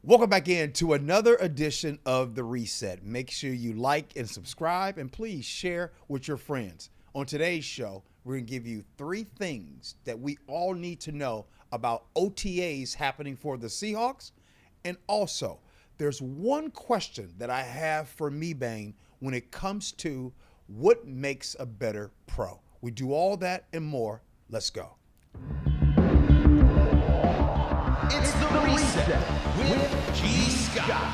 Welcome back in to another edition of The Reset. Make sure you like and subscribe, and please share with your friends. On today's show, we're going to give you 3 things that we all need to know about OTAs happening for the Seahawks. And also, there's one question that I have for Bane when it comes to what makes a better pro. We do all that and more. Let's go. It's the Reset with G. Scott.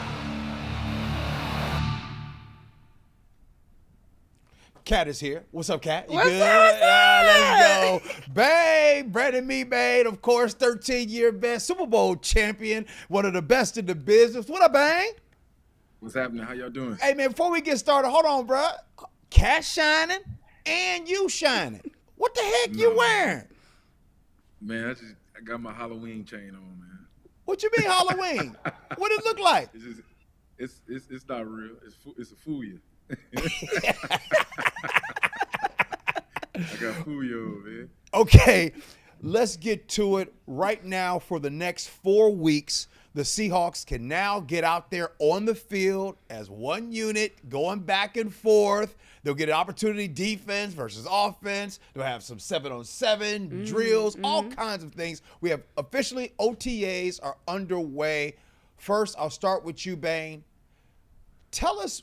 Cat is here. What's up, Cat? You What's good? up? Let's go. Bang! Brandon Bane, of course, 13-year vet, Super Bowl champion, one of the best in the business. What up, Bang? What's happening? How y'all doing? Hey, man, before we get started, hold on, bro. Cat shining and you shining. What the heck you wearing? Man, I got my Halloween chain on, man. What you mean Halloween? What it look like? It's not real. It's a fool you. I got fool you, man. Okay, let's get to it right now. For the next 4 weeks, the Seahawks can now get out there on the field as one unit, going back and forth. They'll get an opportunity, defense versus offense. They'll have some 7-on-7 drills, all kinds of things. We have officially OTAs are underway. First, I'll start with you, Bane. Tell us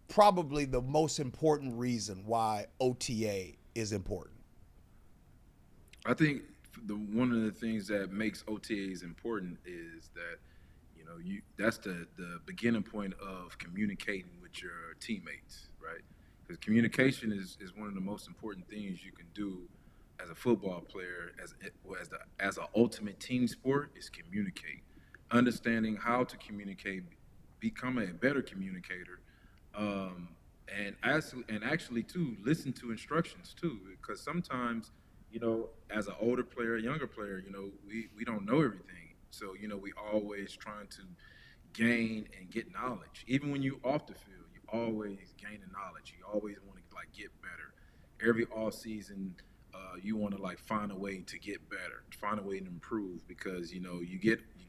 probably the most important reason why OTA is important. I think one of the things that makes OTAs important is that that's the beginning point of communicating with your teammates, right? Because communication is one of the most important things you can do as a football player, as an ultimate team sport, is communicate. Understanding how to communicate, become a better communicator, and actually too listen to instructions too, because sometimes as an older player, younger player, we don't know everything, so we always trying to gain and get knowledge. Even when you off the field, you always gaining knowledge. You always want to get better. Every off season, you want to find a way to get better, find a way to improve, because you're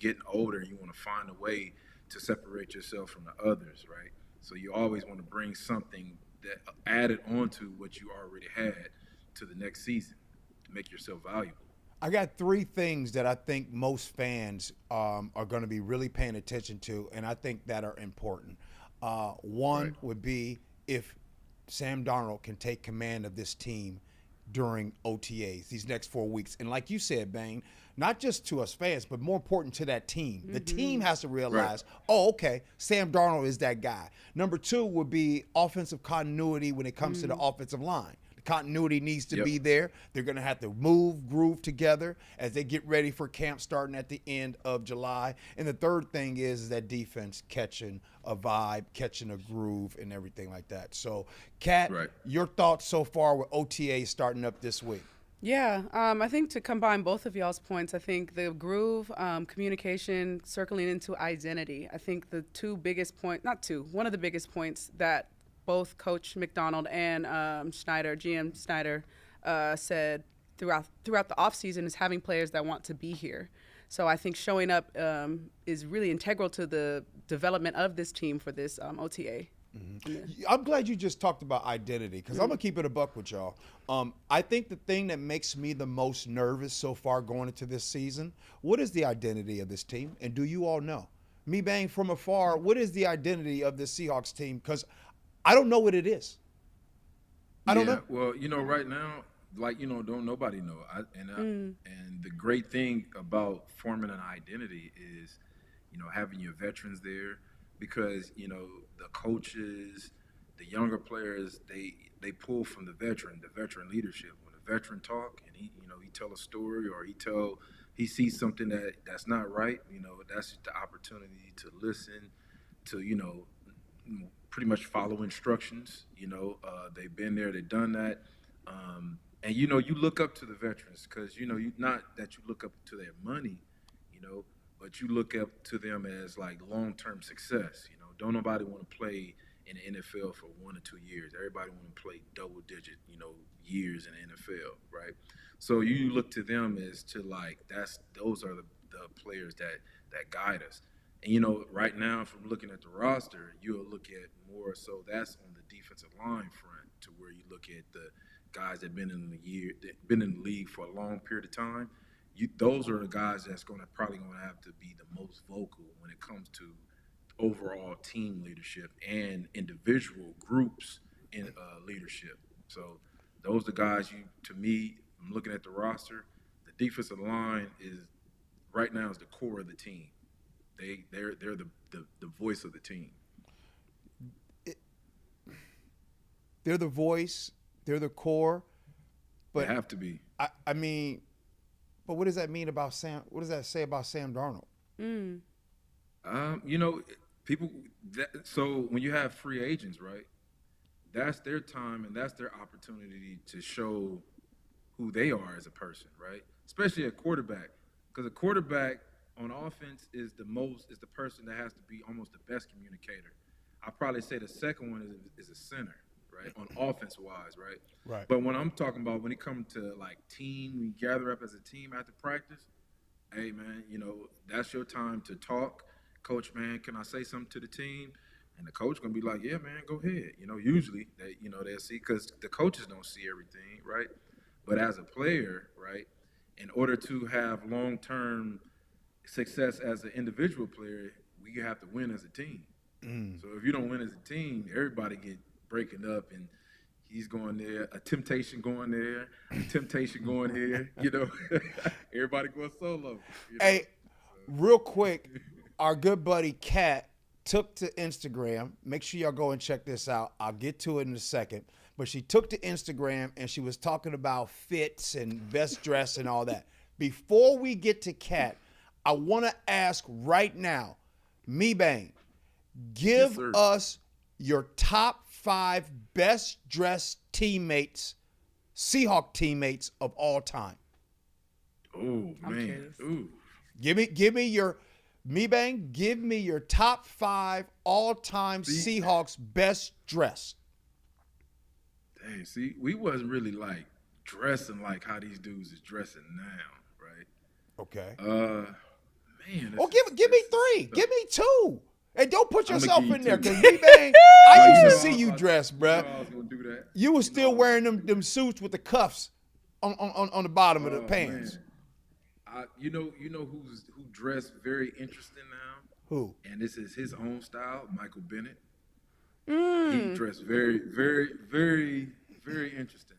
getting older and you want to find a way to separate yourself from the others, right? So you always want to bring something that added onto what you already had to the next season to make yourself valuable. I got 3 things that I think most fans are going to be really paying attention to, and I think that are important. One would be if Sam Darnold can take command of this team during OTAs these next 4 weeks. And like you said, Bane, not just to us fans, but more important to that team. The team has to realize, oh, okay, Sam Darnold is that guy. Number 2 would be offensive continuity when it comes to the offensive line. Continuity needs to be there. They're going to have to groove together as they get ready for camp starting at the end of July. And the third thing is that defense catching a vibe, catching a groove, and everything like that. So, Kat, your thoughts so far with OTA starting up this week? Yeah, I think to combine both of y'all's points, I think the groove, communication, circling into identity. I think the one of the biggest points that both Coach McDonald and GM Snyder, said throughout the offseason is having players that want to be here. So I think showing up is really integral to the development of this team for this OTA. I'm glad you just talked about identity, because I'm going to keep it a buck with y'all. I think the thing that makes me the most nervous so far going into this season, what is the identity of this team? And do you all know? Me, Bang, from afar, what is the identity of this Seahawks team? Because I don't know what it is. I don't know. Well, right now, don't nobody know. And the great thing about forming an identity is, having your veterans there, because the coaches, the younger players, they pull from the veteran leadership. When a veteran talk and he tell a story, or he sees something that's not right, that's just the opportunity to listen, to pretty much follow instructions. They've been there, they've done that, and you look up to the veterans, because not that you look up to their money, but you look up to them as long-term success. Don't nobody want to play in the NFL for 1 or 2 years. Everybody want to play double-digit, years in the NFL, right? So you look to them as to those are the players that guide us. And right now, from looking at the roster, you'll look at more so that's on the defensive line front, to where you look at the guys that been in the league for a long period of time. Those are the guys that's probably gonna have to be the most vocal when it comes to overall team leadership and individual groups in leadership. So those are the guys. To me, I'm looking at the roster. The defensive line is right now is the core of the team. They're the voice of the team. They're the voice. They're the core. But they have to be. I mean, but what does that mean about Sam? What does that say about Sam Darnold? People. So when you have free agents, right? That's their time and that's their opportunity to show who they are as a person, right? Especially a quarterback, because a quarterback on offense is the person that has to be almost the best communicator. I'd probably say the second one is a center, right? On offense wise, right? Right. But when I'm talking about when it comes to like team, we gather up as a team after practice, hey man, that's your time to talk. Coach, man, can I say something to the team? And the coach gonna be like, yeah, man, go ahead. Usually they'll see, because the coaches don't see everything, right? But as a player, right, in order to have long-term success as an individual player, we have to win as a team. So if you don't win as a team, everybody get breaking up, and he's going there, a temptation going there, a temptation going here, everybody going solo. Hey, real quick, our good buddy Kat took to Instagram. Make sure y'all go and check this out. I'll get to it in a second. But she took to Instagram and she was talking about fits and best dress and all that. Before we get to Kat, I want to ask right now, Bang, give us your top 5 best dressed teammates, Seahawk teammates of all time. Oh man. Ooh. Give me your give me your top 5 all-time Seahawks best dressed. Dang, see, we wasn't really like dressing like how these dudes is dressing now, right? Okay. Man. Oh, give me 3. Give me 2. And don't put yourself in there, because I used to see you dressed, bruh. I was gonna do that. You was still wearing them suits with the cuffs on the bottom of the pants. Man. Who dressed very interesting now? Who? And this is his own style, Michael Bennett. He dressed very, very, very, very interesting.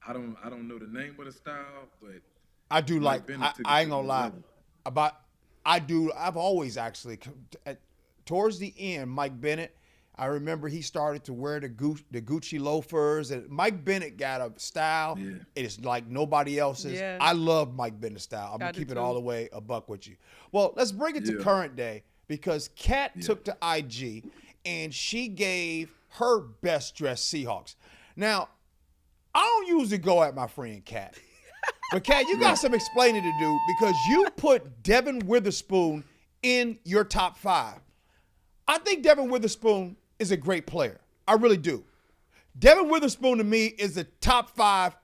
I don't know the name of the style, but I do like. I ain't gonna lie. I've always actually towards the end, Mike Bennett. I remember he started to wear the Gucci loafers, and Mike Bennett got a style. Yeah. It's like nobody else's. Yeah. I love Mike Bennett's style. I'm gonna keep it all the way a buck with you. Well, let's bring it to current day, because Kat took to IG and she gave her best dressed Seahawks. Now, I don't usually go at my friend Kat, but Kat, you got some explaining to do, because you put Devin Witherspoon in your top 5. I think Devin Witherspoon is a great player. I really do. Devin Witherspoon to me is the top 5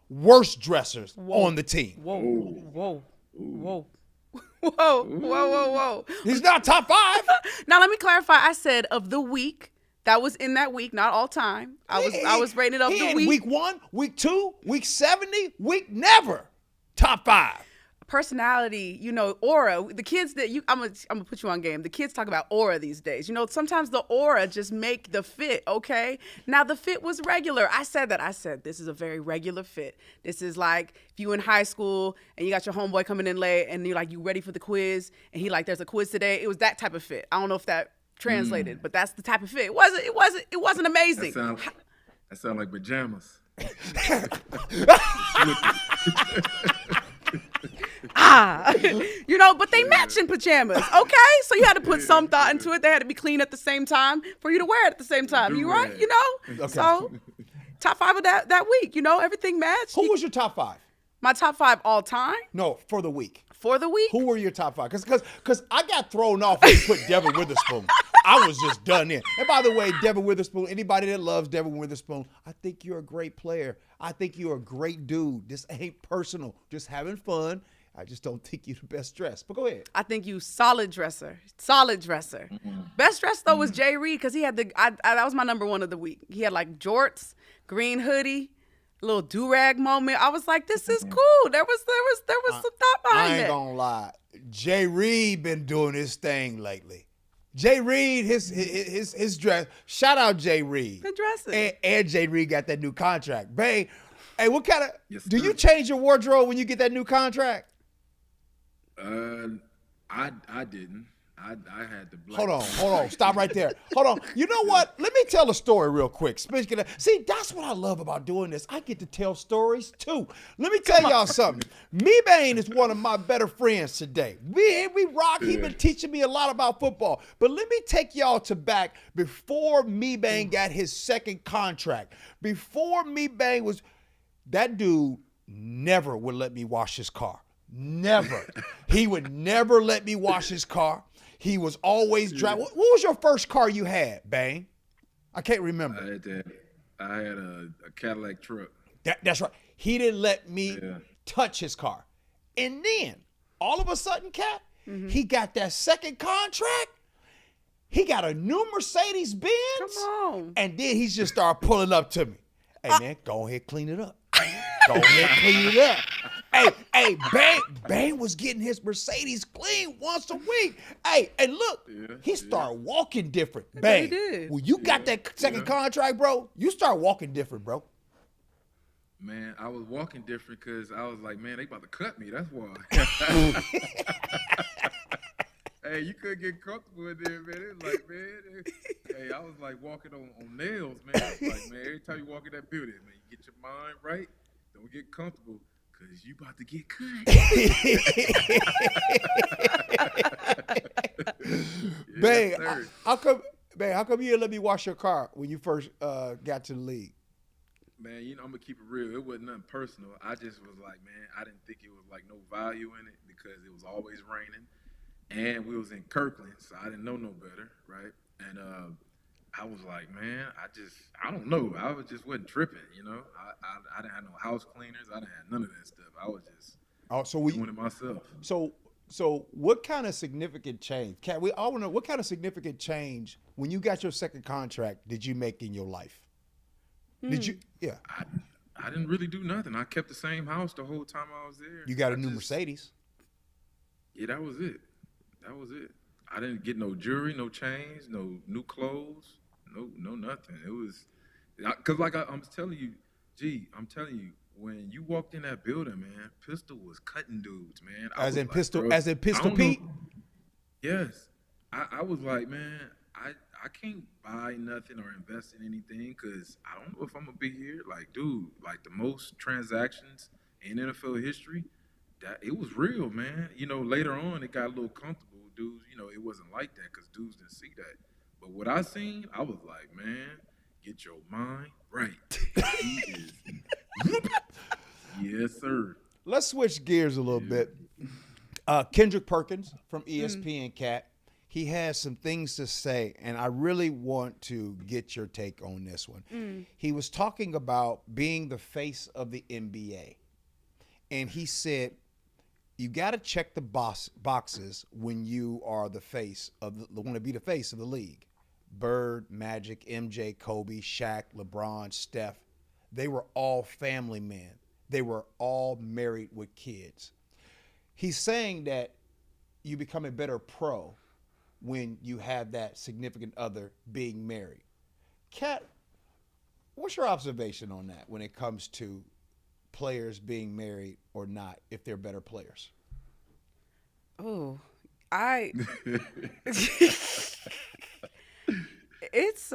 worst dressers on the team. Whoa. He's not top 5. Now let me clarify. I said of the week. That was in that week, not all time. I was rating it of the week. Week 1, week 2, week 70, week never. Top 5. Personality, aura. The kids that I'm gonna put you on game. The kids talk about aura these days. Sometimes the aura just make the fit, okay? Now the fit was regular. I said that. I said this is a very regular fit. This is like if you in high school and you got your homeboy coming in late and you're like, you ready for the quiz? And he like, there's a quiz today. It was that type of fit. I don't know if that translated, but that's the type of fit. It wasn't amazing. That sound like pajamas. But they match in pajamas, okay? So you had to put some thought into it. They had to be clean at the same time for you to wear it at the same time. You right? Okay. So top 5 of that week, everything matched. Who was your top 5? My top 5 all time? No, for the week. For the week? Who were your top 5? Because I got thrown off when you put Devin Witherspoon. I was just done in. And by the way, Devin Witherspoon, anybody that loves Devin Witherspoon, I think you're a great player. I think you're a great dude. This ain't personal. Just having fun. I just don't think you're the best dressed. But go ahead. I think you solid dresser. Best dressed though was Jay Reed because he had that was my number one of the week. He had like jorts, green hoodie, little do-rag moment. I was like, this is cool. There was some thought behind it. I ain't gonna lie. Jay Reed been doing his thing lately. Jay Reed, his dress. Shout out Jay Reed. Good dressing. And Jay Reed got that new contract. Bang. Hey, what kind of do sir. you change your wardrobe when you get that new contract? I didn't. I had the black. Hold on. Stop right there. Hold on. You know what? Let me tell a story real quick. See, that's what I love about doing this. I get to tell stories too. Let me tell y'all something. Me-Bane is one of my better friends today. We rock. He been teaching me a lot about football. But let me take y'all to back before Me-Bane got his second contract. Before Me-Bane was, that dude never would let me wash his car. Never. He would never let me wash his car. He was always driving. What was your first car you had, Bang? I can't remember. I had a Cadillac truck. That's right. He didn't let me touch his car. And then, all of a sudden, Cat, he got that second contract. He got a new Mercedes-Benz. Come on. And then he just started pulling up to me. Hey, man, go ahead, clean it up. Go ahead, clean it up. Hey, Bang was getting his Mercedes clean once a week. Hey, and look, he started walking different. Bang. He did. When you got that second contract, bro, you start walking different, bro. Man, I was walking different because I was like, man, they about to cut me. That's why. Hey, you couldn't get comfortable in there, man. It was like, man, hey, I was like walking on nails, man. I was like, man, every time you walk in that building, man, you get your mind right. Don't get comfortable. Cause you about to get cut. Bang, how come you didn't let me wash your car when you first got to the league? Man, you know, I'm gonna keep it real. It wasn't nothing personal. I just was like, man, I didn't think it was like no value in it because it was always raining, and we was in Kirkland, so I didn't know no better, right? And I was like, man, I don't know. I just wasn't tripping, you know. I didn't have no house cleaners. I didn't have none of that stuff. I was just doing it myself. So what kind of significant change? We all want to know what kind of significant change when you got your second contract did you make in your life? Did you? Yeah. I didn't really do nothing. I kept the same house the whole time I was there. You got a new Mercedes. Yeah, that was it. I didn't get no jewelry, no chains, no new clothes, no nothing. It was, cause like I'm telling you, when you walked in that building, man, Pistol was cutting dudes, man. As in Pistol Pete? Yes. I was like, man, I can't buy nothing or invest in anything because I don't know if I'm gonna be here. Like, dude, like the most transactions in NFL history, that it was real, man. You know, later on it got a little comfortable. Dudes, you know, it wasn't like that because dudes didn't see that. But what I seen, I was like, man, get your mind right. He is. Yes, sir. Let's switch gears a little bit. Kendrick Perkins from ESPN Cat. He has some things to say, and I really want to get your take on this one. He was talking about being the face of the NBA, and he said, you got to check the boxes when you are the face of want to be the face of the league. Bird, Magic, MJ, Kobe, Shaq, LeBron, Steph, they were all family men. They were all married with kids. He's saying that you become a better pro when you have that significant other being married. Kat, what's your observation on that when it comes to players being married or not, if they're better players? Oh, it's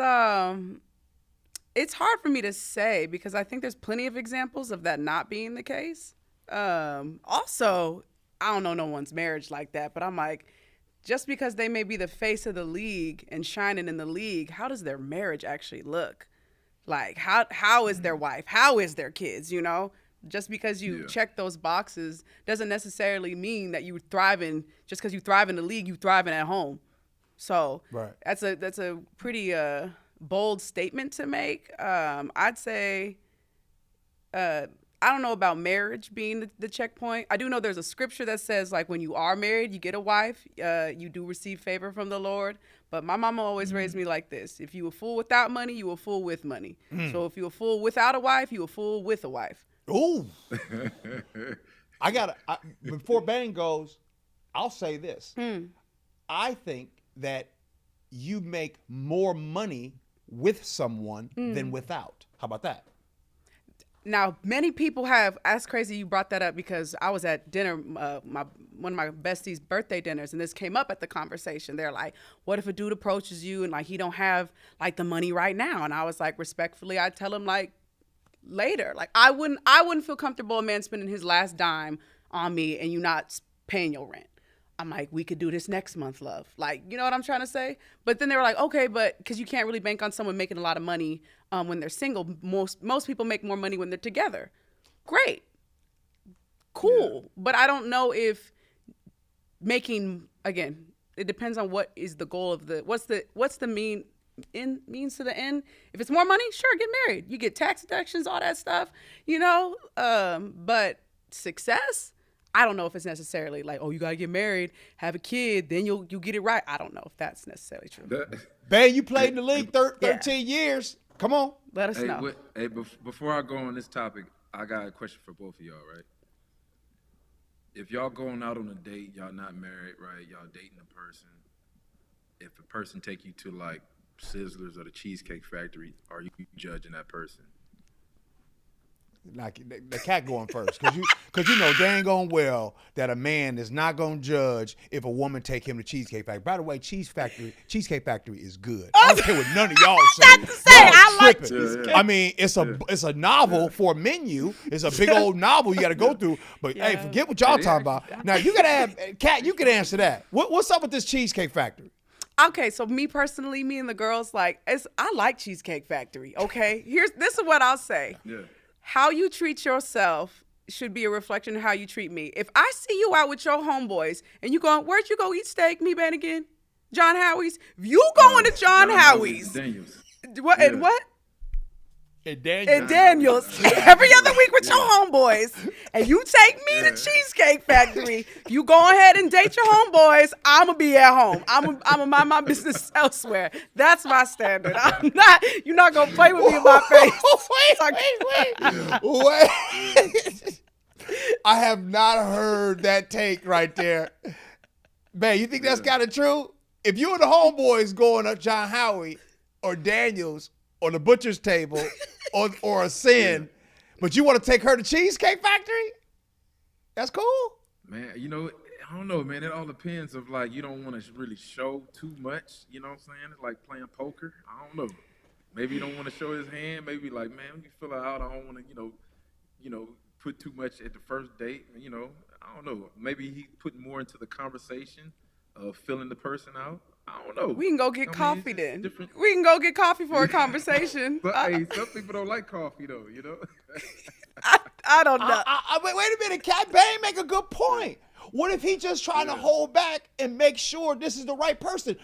hard for me to say because I think there's plenty of examples of that not being the case. Also, I don't know no one's marriage like that, but I'm like, just because they may be the face of the league and shining in the league, how does their marriage actually look? Like, how is their wife? How is their kids, you know? Just because you check those boxes doesn't necessarily mean that you thriving. Just because you thrive in the league, you thriving at home. So that's a pretty bold statement to make. I'd say I don't know about marriage being the checkpoint. I do know there's a scripture that says, like, when you are married, you get a wife, you do receive favor from the Lord. But my mama always raised me like this. If you a fool without money, you a fool with money. So if you a fool without a wife, you a fool with a wife. Ooh. Before Bang goes, I'll say this. I think that you make more money with someone than without. How about that? Now, many people have. That's crazy you brought that up because I was at dinner, one of my besties' birthday dinners, and this came up at the conversation. They're like, "What if a dude approaches you and like he don't have like the money right now?" And I was like, respectfully, I'd tell him like later. Like I wouldn't feel comfortable a man spending his last dime on me and you not paying your rent. I'm like, we could do this next month, love. Like, you know what I'm trying to say? But then they were like, okay, but because you can't really bank on someone making a lot of money when they're single. Most people make more money when they're together. Great. Cool. Yeah. But I don't know if making, again, it depends on what is the goal of what's the means to the end. If it's more money, sure, get married. You get tax deductions, all that stuff, you know? But success? I don't know if it's necessarily like, oh, you got to get married, have a kid, then you'll get it right. I don't know if that's necessarily true. Babe, you played in the league 13 years. Come on. Let us know. Before I go on this topic, I got a question for both of y'all, right? If y'all going out on a date, y'all not married, right? Y'all dating a person. If a person take you to like Sizzlers or the Cheesecake Factory, are you judging that person? Like the cat going first, because you know dang on well that a man is not gonna judge if a woman take him to Cheesecake Factory. By the way, Cheesecake Factory is good. I don't care what none of y'all say. I like Cheesecake. I mean, it's a novel for a menu. It's a big old novel you got to go through. But hey, forget what y'all talking about. Now you gotta have Cat. You can answer that. What's up with this Cheesecake Factory? Okay, so me personally, me and the girls I like Cheesecake Factory. Okay, this is what I'll say. Yeah. How you treat yourself should be a reflection of how you treat me. If I see you out with your homeboys and you going, where'd you go eat steak, me, Ben, again? John Howie's? If you going to John Howie's. Daniels. What? Yeah. And what? And Daniels. And Daniels. Every other week with your homeboys. And you take me to Cheesecake Factory. You go ahead and date your homeboys. I'm going to be at home. I'm going to mind my business elsewhere. That's my standard. You're not going to play with me in my face. Wait. I have not heard that take right there. Man, you think that's kind of true? If you and the homeboys going to John Howie or Daniels or the butcher's table or a sin, but you want to take her to Cheesecake Factory? That's cool. Man, you know, I don't know, man. It all depends of like you don't want to really show too much. You know what I'm saying? It's like playing poker. I don't know. Maybe you don't want to show his hand. Maybe like, man, when you fill her out, I don't want to, you know, put too much at the first date. You know, I don't know. Maybe he put more into the conversation of filling the person out. I don't know. We can go get coffee then. Different. We can go get coffee for a conversation. But hey, some people don't like coffee though, you know? I don't know. Wait a minute, Cat Bang make a good point. What if he just trying to hold back and make sure this is the right person?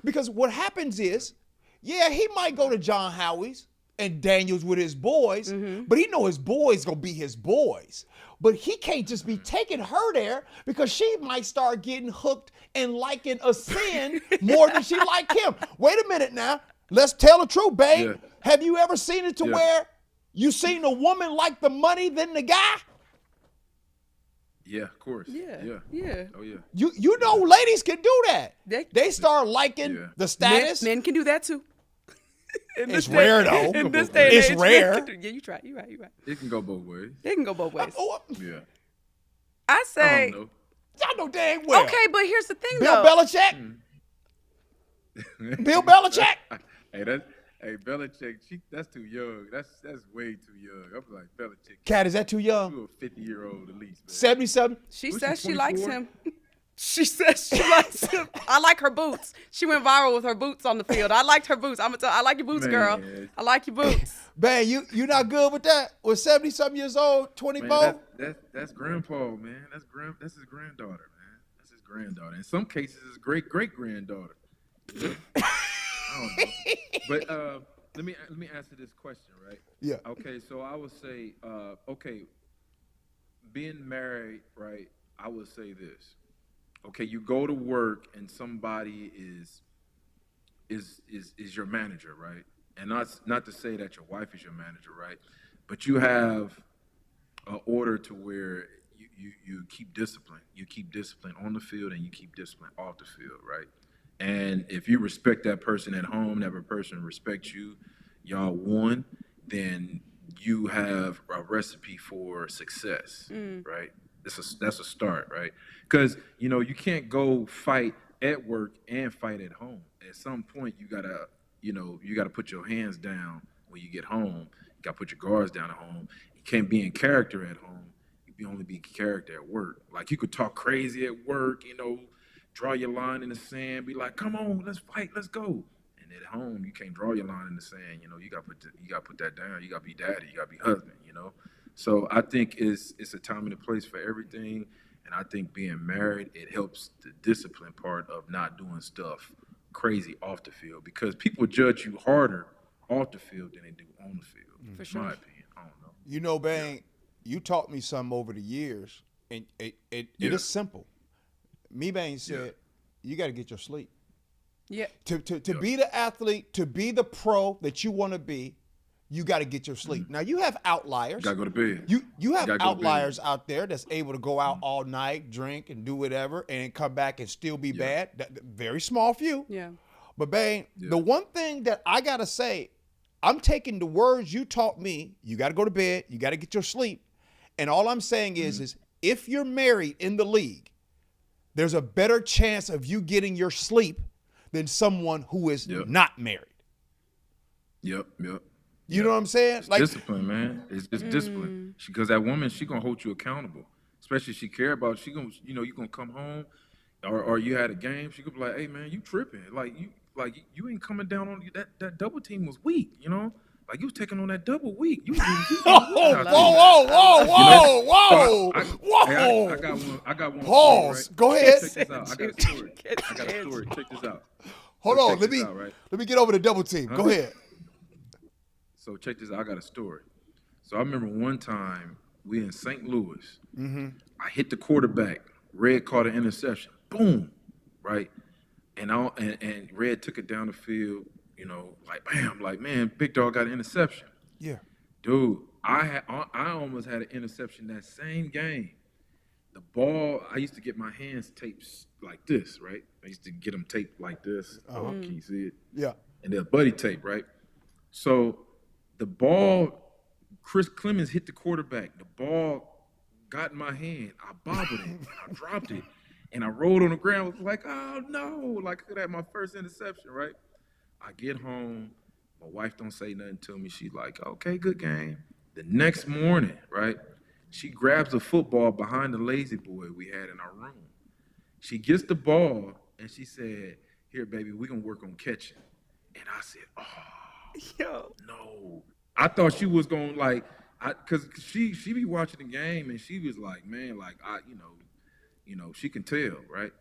Because what happens is, he might go to John Howie's and Daniels with his boys, but he know his boys gonna be his boys. But he can't just be taking her there because she might start getting hooked and liking a sin more than she like him. Wait a minute now. Let's tell the truth, babe. Yeah. Have you ever seen it to where you seen a woman like the money than the guy? Yeah, of course. Yeah. Oh, yeah. You know ladies can do that. They start liking the status. Men can do that too. It's rare though. In this day and age, it's rare. Yeah, you right. It can go both ways. It can go both ways. Yeah. I say. I don't know. Y'all know dang well. Okay, but here's the thing Bill though. Belichick. Bill Belichick. Hey, Belichick, that's too young. That's way too young. I'm like, Belichick. Cat, is that too young? You a 50-year-old at least, man. 77. She says she likes him. She says she likes him. I like her boots. She went viral with her boots on the field. I liked her boots. I like your boots, girl. I like your boots. Man, you not good with that? With 70-something years old, 24? That's grandpa, man. That's his granddaughter, man. That's his granddaughter. In some cases, his great-great-granddaughter. You know? I don't know. But let me answer this question, right? Yeah. Okay, so I would say, being married, right? I would say this. Okay, you go to work and somebody is your manager, right? And not to say that your wife is your manager, right? But you have an order to where you keep discipline. You keep discipline on the field and you keep discipline off the field, right? And if you respect that person at home, that person respects you, y'all won, then you have a recipe for success, right? That's a start, right? Because you can't go fight at work and fight at home. At some point, you gotta put your hands down when you get home. You gotta put your guards down at home. You can't be in character at home. You can only be character at work. Like you could talk crazy at work, draw your line in the sand, be like, "Come on, let's fight, let's go." And at home, you can't draw your line in the sand. You gotta put that down. You gotta be daddy. You gotta be husband. So I think it's a time and a place for everything. And I think being married, it helps the discipline part of not doing stuff crazy off the field because people judge you harder off the field than they do on the field. For sure. My opinion. I don't know. Bang, you taught me something over the years, and it is simple. Me, Bang said, you got to get your sleep. Yeah. To be the athlete, to be the pro that you want to be, you got to get your sleep. Now, you have outliers. You got to go to bed. You have outliers out there that's able to go out all night, drink, and do whatever, and come back and still be bad. Very small few. Yeah. But, Bang, the one thing that I got to say, I'm taking the words you taught me, you got to go to bed, you got to get your sleep. And all I'm saying is if you're married in the league, there's a better chance of you getting your sleep than someone who is not married. Yep. You know what I'm saying? It's discipline, man. It's just discipline. Because that woman, she gonna hold you accountable. Especially if she care about. She gonna, you gonna come home, or you had a game. She could be like, "Hey, man, you tripping? You ain't coming down on you. That double team was weak. Like you was taking on that double weak. You whoa! I got one. Pause. Right? Go ahead. Check this out. I got a story. Check this out. Hold on. Let me get over the double team. Go ahead. So check this out. I got a story. So I remember one time we in St. Louis. I hit the quarterback. Red caught an interception. Boom. Right. And Red took it down the field. Like bam. Like man, Big Dog got an interception. Yeah. Dude, I almost had an interception that same game. The ball, I used to get my hands taped like this, right? I used to get them taped like this. Can you see it? Yeah. And they're buddy tape, right? So the ball, Chris Clemens hit the quarterback. The ball got in my hand. I bobbled it. I dropped it. And I rolled on the ground. I was like, oh, no. Like, I could have my first interception, right? I get home. My wife don't say nothing to me. She's like, okay, good game. The next morning, right, she grabs a football behind the lazy boy we had in our room. She gets the ball, and she said, here, baby, we're going to work on catching. And I said, oh, no. I thought she was going to, because she be watching the game, and she was like, man, she can tell, right?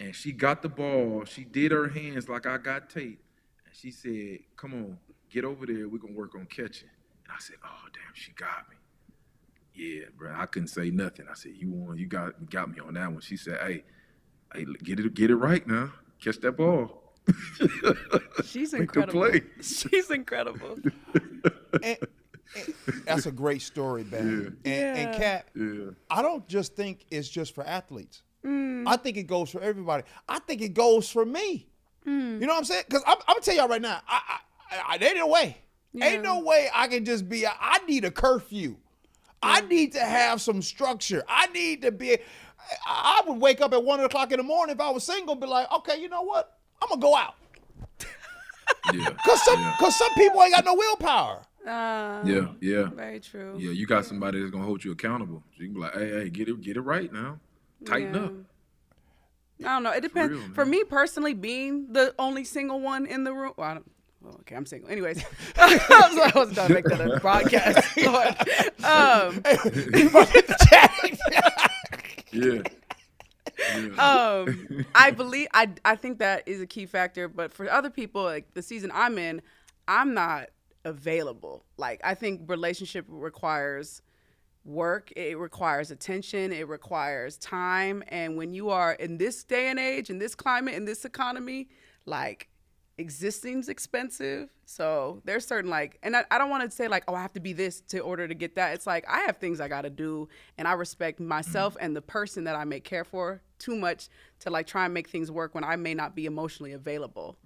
And she got the ball. She did her hands like I got tape. And she said, come on, get over there. We're going to work on catching. And I said, oh, damn, she got me. Yeah, bro, I couldn't say nothing. I said, you won. You got me on that one. She said, hey, get it right now. Catch that ball. She's incredible. Play. She's incredible. And that's a great story, Ben. Yeah. And Kat, I don't just think it's just for athletes. I think it goes for everybody. I think it goes for me. You know what I'm saying? Because I'm going to tell y'all right now, there ain't no way. Yeah. Ain't no way I can just be, I need a curfew. I need to have some structure. I need to be, I would wake up at 1 o'clock in the morning if I was single, be like, okay, you know what? I'm going to go out. Because some people ain't got no willpower. Yeah. Very true. Yeah, you got somebody that's going to hold you accountable. So you can be like, hey, get it right now. Tighten up. I don't know. It depends. Real, for me personally, being the only single one in the room. Well, okay, I'm single. Anyways, I wasn't trying to make that a broadcast. I think that is a key factor. But for other people, like the season I'm in, I'm not available. Like I think relationship requires work. It requires attention. It requires time. And when you are in this day and age, in this climate, in this economy, like, existing's expensive. So there's certain, like, and I don't want to say like, oh, I have to be this to order to get that. It's like, I have things I got to do, and I respect myself and the person that I may care for too much to like try and make things work when I may not be emotionally available.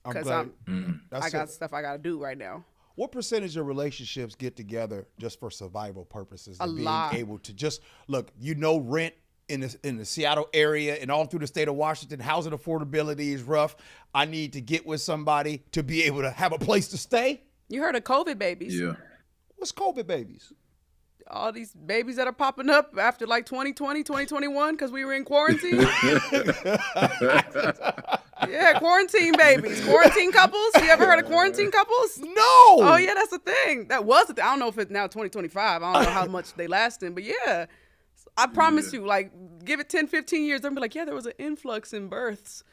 Because I got stuff I got to do right now. What percentage of relationships get together just for survival purposes? A and being lot. able to just look, rent in the Seattle area and all through the state of Washington, housing affordability is rough. I need to get with somebody to be able to have a place to stay. You heard of COVID babies? Yeah. What's COVID babies? All these babies that are popping up after like 2020, 2021 because we were in quarantine. Yeah, quarantine babies. Quarantine couples. You ever heard of quarantine couples? No. Oh, yeah, that's the thing. That was the thing. I don't know if it's now 2025. I don't know how much they lasting, but yeah. I promise you, like, give it 10, 15 years, they'll be like, yeah, there was an influx in births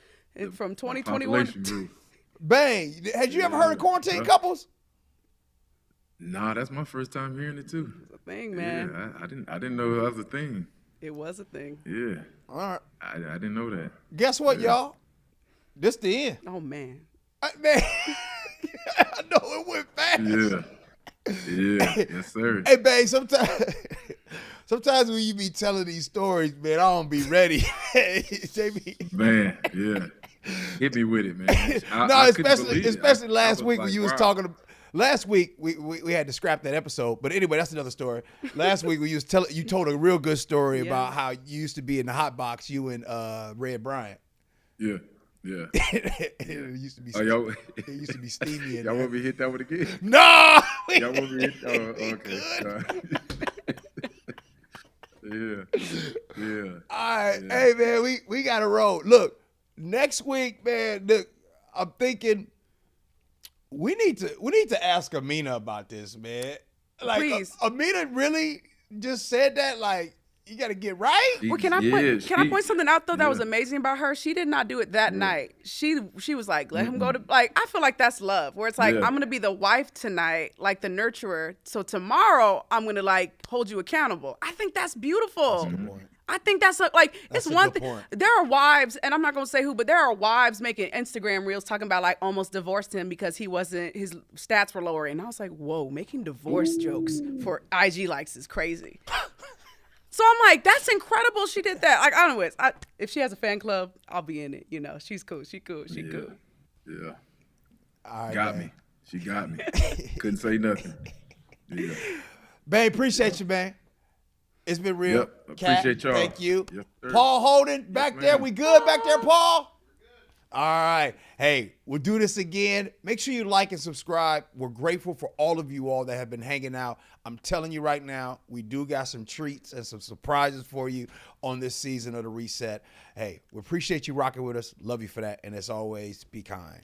from 2021. Bang. Had you ever heard of quarantine couples? Nah, that's my first time hearing it too. It's a thing, man. Yeah, I didn't know that was a thing. It was a thing. Yeah. All right. I didn't know that. Guess what, y'all? This the end. Oh, man. Man, I know it went fast. Yeah. Yes, sir. Hey, babe, sometimes when you be telling these stories, man, I don't be ready. JB. Man, yeah. Hit me with it, man. Especially last week when you was wow. talking. Last week we had to scrap that episode, but anyway, that's another story. Last week when you told a real good story about how you used to be in the hot box, you and Red Bryant. Yeah. It used to be. It used to be steamy. Y'all want me to hit that one again? No. Y'all want me to hit? Okay. Yeah. All right, hey man, we got to roll. Look, next week, man. Look, I'm thinking we need to ask Amina about this, man. Like, Please. Amina really just said that, like, you got to get right. Well, can I point something out though that was amazing about her? She did not do it that night. She was like, let him go to, like, I feel like that's love, where it's like, I'm gonna be the wife tonight, like the nurturer. So tomorrow I'm gonna like hold you accountable. I think that's beautiful. That's a good point. I think that's it's one thing. There are wives, and I'm not gonna say who, but there are wives making Instagram reels talking about like almost divorced him because his stats were lower. And I was like, whoa, making divorce jokes for IG likes is crazy. So I'm like, that's incredible. She did that. Like, I don't know. If she has a fan club, I'll be in it. You know, she's cool. She cool. Yeah. All right, got man. me. She got me. Couldn't say nothing. Yeah. Babe, appreciate you, man. It's been real. Yep. Appreciate y'all. Thank you. Yes, sir. Paul Holden, back there. ma'am. We good back there, Paul? All right. Hey, we'll do this again. Make sure you like and subscribe. We're grateful for all of you all that have been hanging out. I'm telling you right now, we do got some treats and some surprises for you on this season of The Reset. Hey, we appreciate you rocking with us. Love you for that. And as always, be kind.